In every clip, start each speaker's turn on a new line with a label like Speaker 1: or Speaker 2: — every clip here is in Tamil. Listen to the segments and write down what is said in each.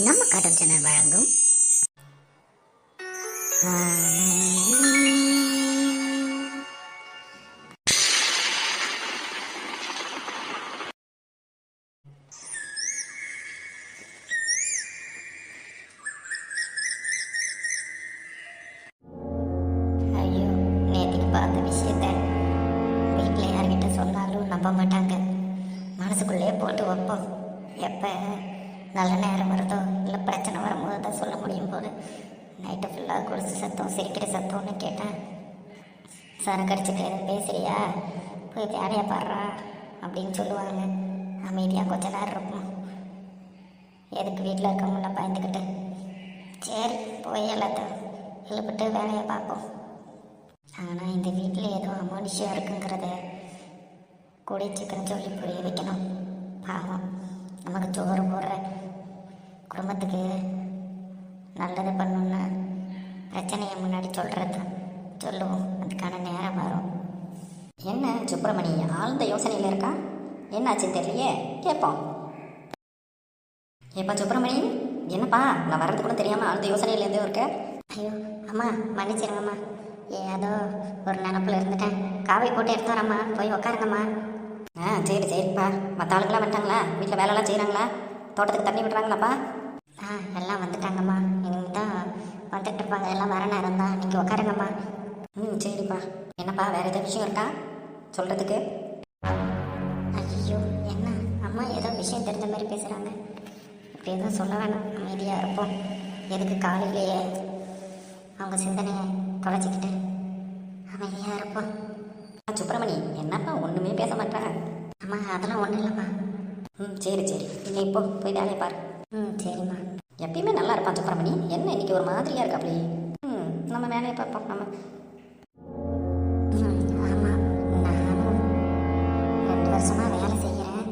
Speaker 1: நம்ம காட்டன் சேனல் வழங்கும் ஐயோ, நேற்றுக்கு பார்த்த விஷயத்த வீட்டில் யார்கிட்ட சொன்னாலும் நம்ப மாட்டாங்க. மனசுக்குள்ளேயே போட்டு வைப்போம். எப்போ நல்ல நேரம் வருதோ இல்லை பிரச்சனை வரும்போது தான் சொல்ல முடியும் போது. நைட்டு ஃபுல்லாக குடிசு சத்தம் சிரிக்கிற சத்தம்னு கேட்டேன். சரக்கு அடிச்சுட்டு பேசுறியா, போய் வேலையை பாடுறா அப்படின்னு சொல்லுவாங்க. அமைதியாக கொஞ்ச நேரம் இருக்கும். எதுக்கு வீட்டில் இருக்கவங்கள பயந்துக்கிட்டு சரி போய் எல்லாத்தையும் எழுப்பிட்டு வேலையை பார்ப்போம். ஆனால் இந்த வீட்டில் ஏதோ அமானுஷியம் இருக்குங்கிறத கூடிய சீக்கிரம் சொல்லி புரிய வைக்கணும். பாவம், நமக்கு சோறு போடுற குடும்பத்துக்கு நல்லது பண்ணணுன்னா பிரச்சனையை முன்னாடி சொல்கிறது சொல்லுவோம். அதுக்கான நேரம் வரும்.
Speaker 2: என்ன சுப்பிரமணி ஆழ்ந்த யோசனையில் இருக்கா? என்னாச்சு தெரியலையே, கேட்போம். ஏப்பா சுப்பிரமணி, என்னப்பா நான் வர்றது கூட தெரியாமல் ஆழ்ந்த யோசனையிலேருந்தே இருக்க?
Speaker 1: ஐயோ அம்மா, மன்னிச்சிருங்கம்மா. ஏதோ ஒரு நினப்பில் இருந்துட்டேன். காவை போட்டு எடுத்து வரம்மா, போய் உக்காருங்கம்மா.
Speaker 2: சரி சரிப்பா. மற்ற ஆளுங்களாம் வந்துட்டாங்களா? வீட்டில் வேலைலாம் செய்கிறாங்களா? தோட்டத்துக்கு தண்ணி விடுறாங்களாப்பா?
Speaker 1: எல்லாம் வந்துட்டாங்கம்மா. இவங்க தான் வந்துட்டு இருப்பாங்க. எல்லாம் வர நேரம் தான். நீங்கள் உக்காருங்கம்மா.
Speaker 2: சரிப்பா. என்னப்பா வேறு ஏதாவது விஷயம் இருக்கா சொல்கிறதுக்கு?
Speaker 1: ஐயோ என்ன அம்மா ஏதோ விஷயம் தெரிஞ்ச மாதிரி பேசுகிறாங்க. இப்படி எதுவும் சொல்ல வேணாம், அமைதியாக இருப்போம். எதுக்கு காலையிலேயே அவங்க சிந்தனையை தொலைச்சிக்கிட்டு அமைதியாக இருப்போம்.
Speaker 2: சுப்பிரமணி என்னப்பா ஒன்றுமே பேச மாட்டேன்?
Speaker 1: அம்மா அதெல்லாம் ஒன்றும் இல்லைம்மா.
Speaker 2: சரி சரி, இல்லை இப்போ போய் வேலையை பாரு.
Speaker 1: சரிம்மா.
Speaker 2: எப்பயுமே நல்லா இருப்பான் சுப்பிரமணி. என்ன இன்னைக்கு ஒரு மாதிரியாக இருக்கா அப்படி? நம்ம வேலையை பார்ப்போம். நம்ம
Speaker 1: ஆமாம், நானும் 2 வருஷமாக வேலை செய்கிறேன்.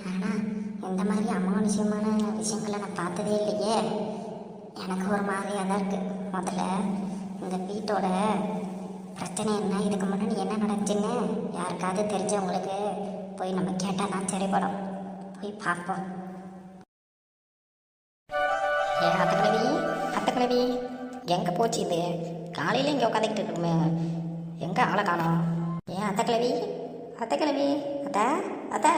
Speaker 1: ஆனால் இந்த மாதிரி அமானுஷமான விஷயங்களை நான் பார்த்ததே இல்லையே. எனக்கு ஒரு மாதிரியாக தான் இருக்குது. முதல்ல இந்த வீட்டோட பிரச்சனை என்ன, இதுக்கு முன்னாடி என்ன நடந்துச்சுன்னு யாருக்காவது தெரிஞ்சவங்களுக்கு போய் நம்ம கேட்டால் தான் சரிப்படும். போய் பார்ப்போம்.
Speaker 2: ஏன் அத்தக்கிழவி எங்கே போச்சு? இது காலையில் இங்கே உட்காந்துக்கிட்டு இருக்கணுமே, எங்கே ஆளை காணோம்? ஏன் அத்தக்கிழவி அத்தை அத்தை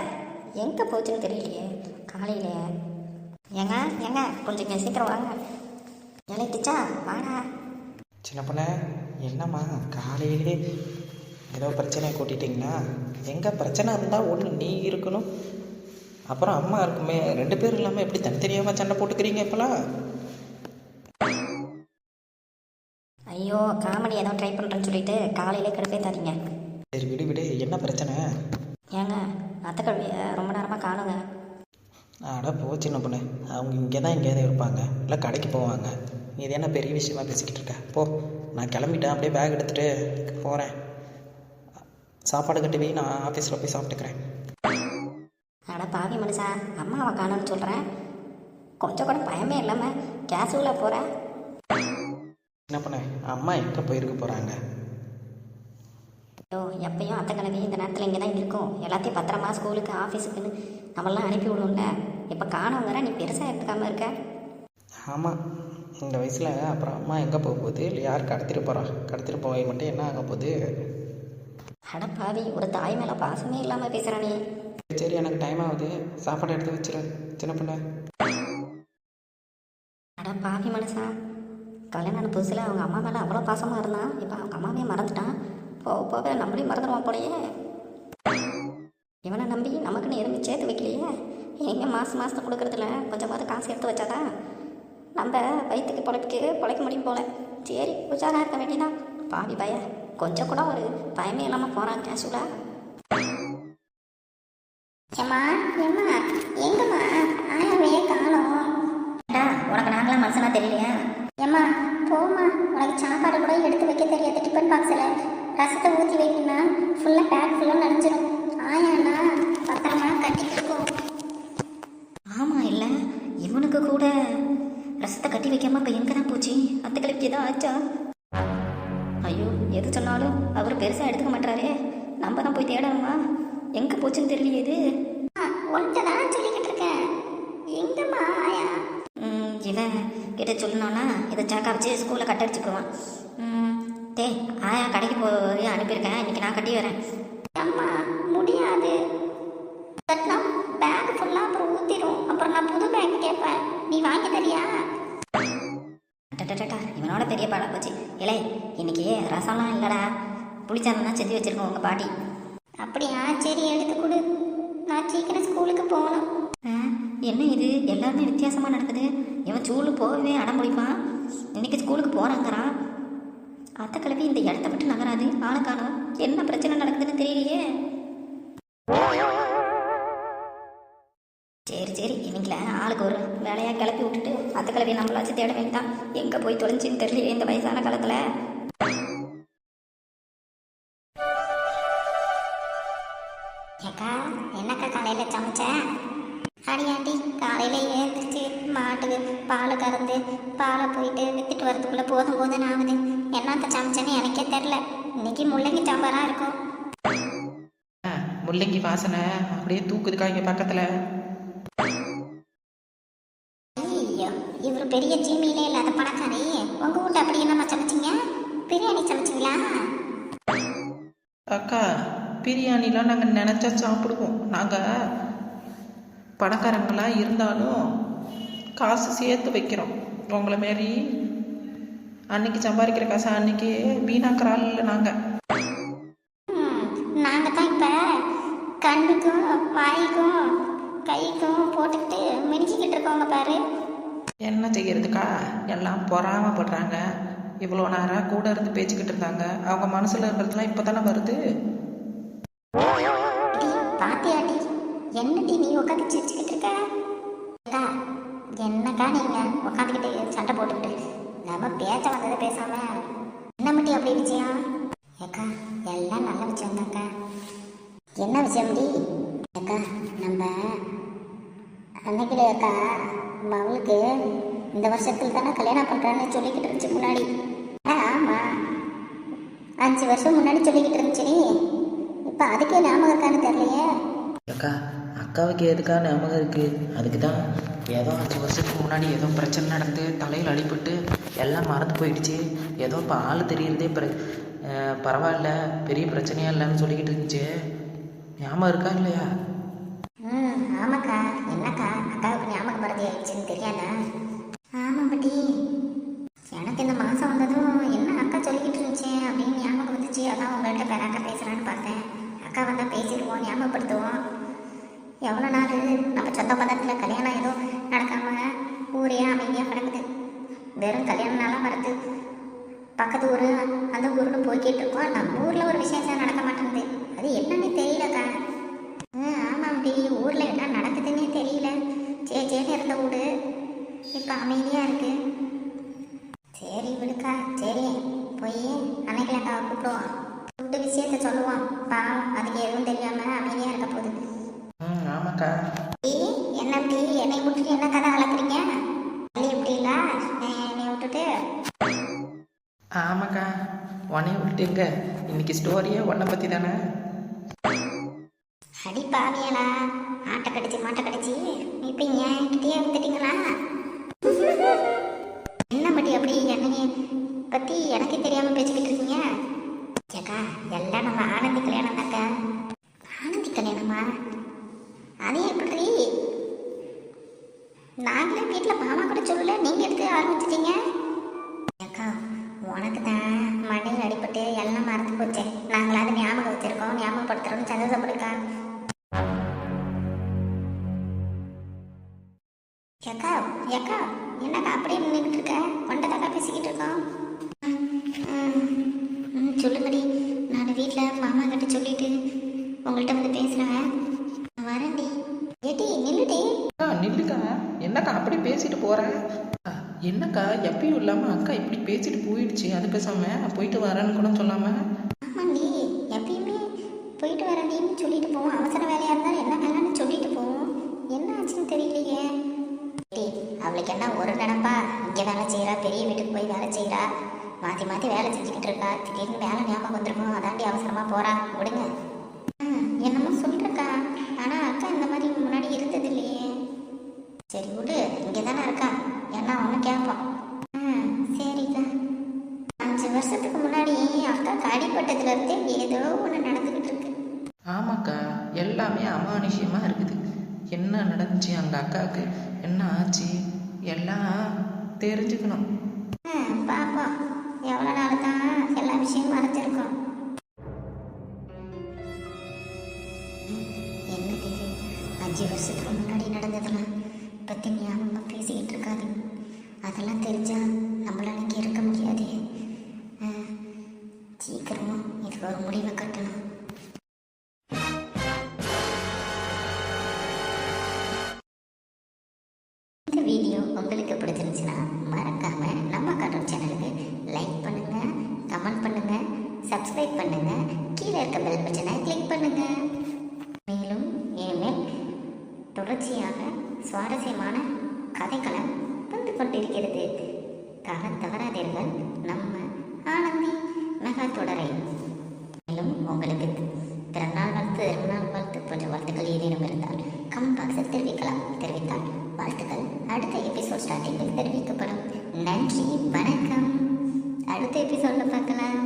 Speaker 2: எங்கே போச்சுன்னு தெரியலையே காலையிலே. ஏங்க கொஞ்சம் இங்கே சீக்கிரம் வாங்க. இலைட்டிச்சா வாடா.
Speaker 3: சின்ன பொண்ணு, என்னம்மா காலையிலே ஏதோ பிரச்சனையை கூட்டிட்டிங்களா? எங்கே பிரச்சனை இருந்தால் ஒன்று நீ இருக்கணும், அப்புறம் அம்மா இருக்குமே. 2 பேர் இல்லாமல் எப்படி தனித்தனியாமல் சண்டை போட்டுக்கிறீங்க இப்போலாம்?
Speaker 2: ஐயோ காமெடி ஏதோ ட்ரை பண்ணுறேன்னு சொல்லிட்டு காலையிலே கடுப்பே தரீங்க.
Speaker 3: சரி விடு, என்ன பிரச்சனை?
Speaker 2: ஏங்க அத்தைக்கிழவியை ரொம்ப நேரமாக காணுங்க.
Speaker 3: அட போ சின்ன பொண்ணு, அவங்க இங்கே தான் எங்கேயாவது இருப்பாங்க, இல்லை கடைக்கு போவாங்க. நீ இது என்ன பெரிய விஷயமா பேசிக்கிட்டு இருக்க? போ, நான் கிளம்பிட்டேன். அப்படியே பேக் எடுத்துகிட்டு போகிறேன். சாப்பாடு கட்டுவி, நான் ஆஃபீஸில் போய் சாப்பிட்டுக்கிறேன்.
Speaker 2: அட பாவி மனுஷா, அம்மாவை காணும்னு சொல்கிறேன், கொஞ்சம் கூட பயமே இல்லாமல் கேஷுவலாக போகிறேன்.
Speaker 3: என்ன பண்ண, அம்மா எங்கே போயிருக்க போகிறாங்க?
Speaker 2: ஐயோ எப்பயும் அத்தைக்கிழவி இந்த நேரத்தில் இங்கே தான் இருக்கும். எல்லாத்தையும் பத்திரமா ஸ்கூலுக்கு ஆஃபீஸுக்குன்னு நம்மளாம் அனுப்பி விடுவோம்ல. இப்போ காணவங்கிற நீ பெருசாக எடுத்துக்காமல் இருக்க.
Speaker 3: ஆமாம், இந்த வயசில் அப்புறம் அம்மா எங்கே போக போகுது, இல்லை யார் கடத்திட்டு போகிறா? கடத்திட்டு போய் மட்டும் என்ன ஆக போகுது?
Speaker 2: அட பாவி, ஒரு தாய் மேலே பாசமே இல்லாமல் பேசுகிறானே.
Speaker 3: சரி எனக்கு டைம் ஆகுது, சாப்பாடு எடுத்து வச்சிரு சின்ன பொண்ணு.
Speaker 2: அட பாவி மனுஷா, கல்யாணம் புதுசில் அவங்க அம்மா மேலே அவ்வளோ பாசமாக இருந்தான். இப்போ அவங்க அம்மாவே மறந்துட்டான். போக நம்மளையும் மறந்துடுவான் போலையே. இவனை நம்பி நமக்குன்னு எதுவுமே சேர்த்து வைக்கலையே. எங்கே மாதம் கொடுக்குறதுல கொஞ்சமாவது காசு எடுத்து வச்சாதான் நம்ம வயிற்றுக்கு பொழைக்க முடியும் போல. சரி உஷாராக இருக்க வேண்டியதான். பாவி பய கொஞ்சம் கூட ஒரு பயமே இல்லாமல் போகிறான் கேஷுவலா.
Speaker 1: எங்கம்மா ஆயாவே காணோம்.
Speaker 2: உனக்கு நாங்களாம் மனுஷனா தெரியலையா?
Speaker 1: ஏம்மா போம்மா, உனக்கு சாப்பாடு கூட எடுத்து வைக்க தெரியாது. டிஃபன் பாக்ஸில் ரசத்தை ஊற்றி வைக்கணும்னா ஃபுல்லாக பேக் ஃபுல்லாக நனைஞ்சிடும். ஆயாண்ணா பத்திரமா கட்டிட்டு இருக்கோம்.
Speaker 2: ஆமாம், இல்லை இவனுக்கு கூட ரசத்தை கட்டி வைக்காம இப்போ எங்கே தான் போச்சு? அத்தைக்கிழவிக்கு ஏதோ ஆச்சா? ஐயோ எது சொன்னாலும் அவர் பெருசாக எடுத்துக்க மாட்டாரே. நம்ம தான் போய் தேடணுமா? எங்கே போச்சுன்னு தெரியலையே. இது
Speaker 1: ஒன்றை தான் சொல்லிக்கிட்டு இருக்கேன். எங்கம்மா ஆயா?
Speaker 2: இவன் கிட்ட சொல்லணும்னா இதை சாக்கா வச்சு ஸ்கூலில் கட்ட அடிச்சுக்குவான். டேய் ஆயா கடைக்கு போய் அனுப்பியிருக்கேன், இன்னைக்கு நான் கட்டி வரேன்.
Speaker 1: அம்மா முடியாது, பேக் ஃபுல்லாக அப்புறம் ஊற்றிடும், அப்புறம் நான் புது பேக் கேட்பேன், நீ வாங்கி தரியா?
Speaker 2: டட்டா இவனோட பெரிய பாடா போச்சு. இலை இன்னைக்கு ரசம்லாம் இல்லைடா, புளிச்சாதம் தான் செஞ்சு வச்சிருக்கோம் உங்கள் பாட்டி.
Speaker 1: அப்படியா, சரி எடுத்து கொடு, நான் சீக்கிரம் ஸ்கூலுக்கு போகணும்.
Speaker 2: என்ன இது எல்லாருமே வித்தியாசமாக நடக்குது. இவன் ஸ்கூலுக்கு போகவே அடம் பிடிப்பான், இன்னைக்கு ஸ்கூலுக்கு போகிறாங்கிறான். அத்தை கிளம்பி இந்த இடத்த விட்டு நகராது, ஆளை காணோம். என்ன பிரச்சனை நடக்குதுன்னு தெரியலையே. சரி இன்னைக்குல ஆளுக்கு ஒரு வேலையாக கிளப்பி விட்டுட்டு அத்தை கிளம்பி நம்மளாச்சும் தேட வேண்டாம். எங்கே போய் தொலைஞ்சின்னு தெரியலையே இந்த வயசான காலத்தில்.
Speaker 1: ஏக்கா என்னக்கா காலையில் சமைச்சேன்? அடியாண்டி காலையில் ஏந்திரிச்சு மாட்டுக்கு பால் கறந்து பாலை போயிட்டு விற்றுட்டு வரதுக்குள்ளே போதும் ஆகுது. என்னத்த சமைச்சேன்னு எனக்கே தெரில. இன்னைக்கு முள்ளங்கி சாம்பாராக இருக்கும்.
Speaker 3: முள்ளங்கி வாசனை அப்படியே தூக்குதுக்கா இங்கே பக்கத்தில்.
Speaker 1: ஐயோ, இவர் பெரிய ஜீமியிலே இல்லாத பணக்காரி. உங்கள் வீட்டு அப்படி என்னம்மா சமைச்சிங்க? பிரியாணி சமைச்சிங்களா?
Speaker 3: அக்கா பிரியாணிலாம் நாங்கள் நினச்சா சாப்பிடுவோம். நாங்கள் பணக்காரங்களாக இருந்தாலும் காசு சேர்த்து வைக்கிறோம். உங்களை மாரி அன்னைக்கு சம்பாதிக்கிற காசு அன்னைக்கு வீணாக்குறாள் இல்லை நாங்கள்.
Speaker 1: நாங்கள் தான் இப்போ கண்ணுக்கும் வாய்க்கும் கைக்கும் போட்டுக்கிட்டு மினிக்கிட்டு இருக்கோங்க பாரு.
Speaker 3: என்ன செய்கிறதுக்கா, எல்லாம் பொறாமப்படுறாங்க. இவ்வளோ நேரம் கூட இருந்து பேசிக்கிட்டு இருந்தாங்க, அவங்க மனசில் இருக்கிறதுலாம் இப்போ தானே வருது.
Speaker 1: பாத்தியாடி என்னடி நீ உட்காந்து சிரிச்சுக்கிட்டு இருக்க? என்னக்கா நீங்கள் உட்காந்துக்கிட்டு சண்டை போட்டுக்கிட்டு நம்ம பேச்ச வந்ததை பேசாம என்ன மட்டும் அப்படி விஷயம்? ஏக்கா எல்லாம் நல்ல விஷயம் தான்க்கா. என்ன விஷயம் டி? ஏக்கா நம்ம அன்னைக்கிட அக்கா அவளுக்கு இந்த வருஷத்துல தானே கல்யாணம் பண்ணுறான்னு சொல்லிக்கிட்டு இருந்துச்சு முன்னாடி. ஆமாம் 5 வருஷம் முன்னாடி சொல்லிக்கிட்டு இருந்துச்சு. இப்போ அதுக்கே ஞாபகம் இருக்கான்னு தெரியலையே.
Speaker 3: அக்கா அக்காவுக்கு எதுக்கா ஞாபகம் இருக்குது? அதுக்கு தான் ஏதோ 5 வருஷத்துக்கு முன்னாடி ஏதோ பிரச்சனை நடந்து தலையில் அடிபட்டு எல்லாம் மறந்து போயிடுச்சு. ஏதோ இப்போ ஆள் தெரியறதே பரவாயில்ல, பெரிய பிரச்சனையா இல்லைன்னு சொல்லிக்கிட்டு இருந்துச்சு. ஞாபகம் இருக்கா இல்லையா?
Speaker 1: ஆமாக்கா. என்னக்கா அக்காவுக்கு ஞாபகம் மறதி ஆயிடுச்சுன்னு தெரியாதா? ஆமாம் பட்டி, எனக்கு இந்த மாதம் வந்ததும் என்ன அக்கா சொல்லிக்கிட்டு இருந்துச்சு அப்படின்னு ஞாபகம் வந்துச்சு. அதான் உங்கள்கிட்ட பேராக்கா பேசுகிறான்னு பார்த்தேன். அக்கா வந்தால் பேசிடுவோம், ஞாபகப்படுத்துவோம். எவ்வளோ நாள் நம்ம சொந்த பந்தத்தில் கல்யாணம் ஏதோ நடக்காமல் ஊரே அமைதியாக கிடக்குது. வெறும் கல்யாணம்னாலாம் வருது. பக்கத்து ஊர் அந்த ஊருன்னு போய்கிட்டு இருக்கோம். நம்ம ஊரில் ஒரு விசேஷம் நடக்க மாட்டேங்குது. அது என்னன்னு தெரியலக்கா. ஆமாம் அப்படி ஊரில் என்ன நடக்குதுன்னே தெரியல. சேன்னு இருந்த வீடு இப்போ அமைதியாக இருக்கு. சரி விடுக்கா, சரி போய் அன்னைக்கு அக்காவை கூப்பிடுவோம், கூப்பிட்டு விஷயத்த சொல்லுவோம். பாவம் அதுக்கு எதுவும் தெரியாமல் அமைதியாக இருக்க போகுது.
Speaker 3: ஆமாக்கா.
Speaker 1: என்ன அப்படி என்னை விட்டுட்டு என்ன கதை வளர்க்குறீங்க? எப்படி இல்லை என்னை விட்டுட்டு?
Speaker 3: ஆமாக்கா, உன்னைய விட்டுங்க. இன்னைக்கு ஸ்டோரியே உன்னை பற்றி தானே.
Speaker 1: அடி பாவியலா, ஆட்டை கடிச்சு மாட்டை கடிச்சு இப்போ என்கிட்டயே வந்துட்டீங்களா? என்ன பட்டி அப்படி என்னைய பற்றி எனக்கு தெரியாமல் பேசிக்கிட்டு இருக்கீங்க? ஏக்கா எல்லாம் நம்ம ஆனந்தி கல்யாணம் தாக்கா. ஆனந்தி கல்யாணமா? அதே எப்படி? நாங்களே வீட்டில் மாமா கூட சொல்லல, நீங்கள் எடுத்து ஆரம்பிச்சிட்டீங்க. ஏக்கா உனக்கு தான் மண்ணில் அடிப்பட்டு எல்லாம் மறந்து போச்சு. நாங்களாவது ஞாபகம் வச்சுருக்கோம், ஞாபகப்படுத்துகிறோம், சந்தோஷப்படுக்கா. ஏக்கா ஏக்கா என்னக்கா அப்படியே நின்றுக்கிட்டு இருக்க? கொண்டதாக்கா பேசிக்கிட்டு இருக்கோம். சொல்லுங்கடி, நான் வீட்டில் மாமா கிட்ட சொல்லிட்டு உங்கள்கிட்ட வந்து பேசுகிறேன். வரேன்டி. ஏடி நில்லுடி.
Speaker 3: நில்லுக்கா, என்னக்கா அப்படி பேசிட்டு போகிறேன்? என்னக்கா எப்பயும் இல்லாமல் அக்கா இப்படி பேசிட்டு போயிடுச்சு. அது பேசாமல் போயிட்டு வரேன்னு கூட சொல்லாமல்.
Speaker 1: ஆமாண்டி, எப்பயுமே போயிட்டு வரேன்டின்னு சொல்லிட்டு போவோம். அவசர வேலையாக இருந்தாலும் என்ன வேலைன்னு சொல்லிட்டு போவோம். என்ன ஆச்சுன்னு தெரியலையே. அவளுக்கு என்ன ஒரு நினப்பா, இங்கே வேலை செய்கிறா, பெரிய வீட்டுக்கு போய் வேலை செய்கிறா, மாற்றி மாற்றி வேலை செஞ்சுக்கிட்டு இருக்கா. திடீர்னு வேலை ஞாபகம் வந்துருக்கும், அதாண்டி அவசரமாக போகிறா. விடுங்க. என்னமோ சொல்லிருக்கா, ஆனால் அக்கா இந்த மாதிரி முன்னாடி இருந்தது இல்லையே. சரி விடு, இங்கே தானே இருக்கா, என்ன ஒன்று கேட்போம். சரிக்கா. 5 வருஷத்துக்கு முன்னாடி அக்காவுக்கு அடிப்பட்டதுலேருந்தே ஏதோ ஒன்று நடந்துக்கிட்டு இருக்கு.
Speaker 3: ஆமாக்கா, எல்லாமே அமானுஷ்யமாக இருக்குது. என்ன நடந்துச்சு அந்த அக்காவுக்கு, என்ன ஆச்சு, எல்லாம் தெரிஞ்சுக்கணும்.
Speaker 1: பார்ப்போம். எவ்வளோ நாள் தான் எல்லா விஷயமும் மறைச்சிருக்கோம். என்ன இது 5 வருஷத்துக்கு முன்னாடி நடந்ததெல்லாம் பற்றி ஞாபகமாக பேசிக்கிட்டு இருக்காது. அதெல்லாம் தெரிஞ்சா நம்மளால இங்கே இருக்க முடியாது. சீக்கிரமா இதுக்கு ஒரு முடிவை கட்டணும். இந்த வீடியோ உங்களுக்கு பிடிச்சிருந்துச்சுன்னா மறக்காம நம்ம கார்ட்டூன் சேனலுக்கு லைக் பண்ணுங்க, கமெண்ட் பண்ணுங்க, சப்ஸ்கிரைப் பண்ணுங்க, கீழே இருக்க பெல் பட்டனை கிளிக் பண்ணுங்க. மேலும் இனிமேல் தொடர்ச்சியாக சுவாரஸ்யமான கதைகளை வந்து கொண்டிருக்கிறது. காண தவறாதீர்கள் நம்ம ஆனந்தி மெகா தொடரை. மேலும் உங்களுக்கு பிறநாள் வாழ்த்து, திருநாள் வாழ்த்து போன்ற வாழ்த்துக்கள் ஏதேனும் இருந்தால் கமெண்ட் பாக்ஸில் தெரிவித்தால் வாழ்த்துக்கள் அடுத்த எபிசோட் ஸ்டார்டிங்கில் தெரிவிக்கப்படும். நன்றி, வணக்கம். அடுத்த எபிசோடில் பார்க்கலாம்.